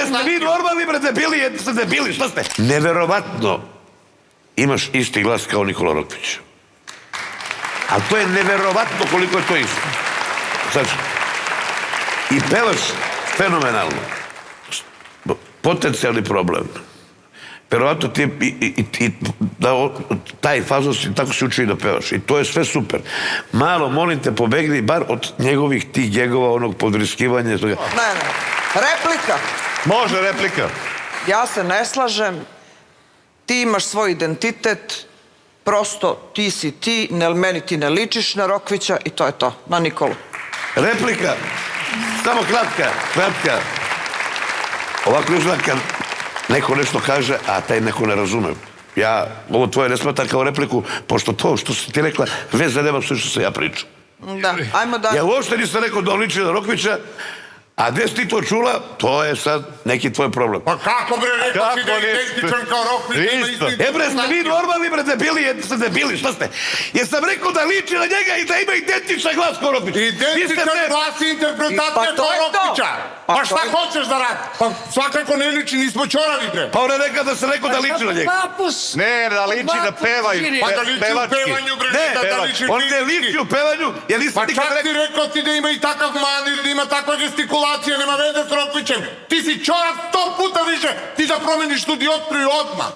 ste vi normalni, bre, debili, ste debili, šta ste? Neverovatno imaš isti glas kao Nikola Rokvić. Ali to je neverovatno koliko je to isto. Znači, i pevaš fenomenalno. Potencijalni problem. Verovatno ti taj fazon tako se uči i da pevaš. I to je sve super. Malo, molim te, pobegni bar od njegovih tih gegova, onog podriskivanja. Ne. Replika. Može replika. Ja se ne slažem. Ti imaš svoj identitet. Prosto ti si ti, meni ti ne ličiš na Rokvića i to je to. Na Nikolu. Replika. Samo kratka. Ovako izgleda kad neko nešto kaže, a taj neko ne razume. Ja ovo tvoje ne smatram kao repliku, pošto to što si ti rekla, veze nema sve što se ja pričam. Da, ajmo dalje. Ja uopšte nisam rekao da on liči na Rokvića, a gde si ti to čula, to je sad neki tvoj problem. Pa kako bre, rekao si da je identičan kao Rokvić? Bre, ste vi normalni, bre, debili, ste debili, šta ste? Jesam rekao da liči na njega i da ima identičan glas kao Rokvić. Identičan glas i interpretacija kao Rokvića. Pa šta hoćeš da radi? Pa svakako ne liči, nismo ćoravi, bre. Pa on je rekao da sam rekao da liči na njega. Ne, da liči na pevaju. Pa da liči u pevanju, bre, da liči on ne liči u pevanju, jer nisam pa nikad čak si rekao ti da ima i takav manir, da ima takva gestikulacija, nema veze s Rokvićem. Ti si čorav 100 puta više, ti da promeniš tu dioptriju odmah.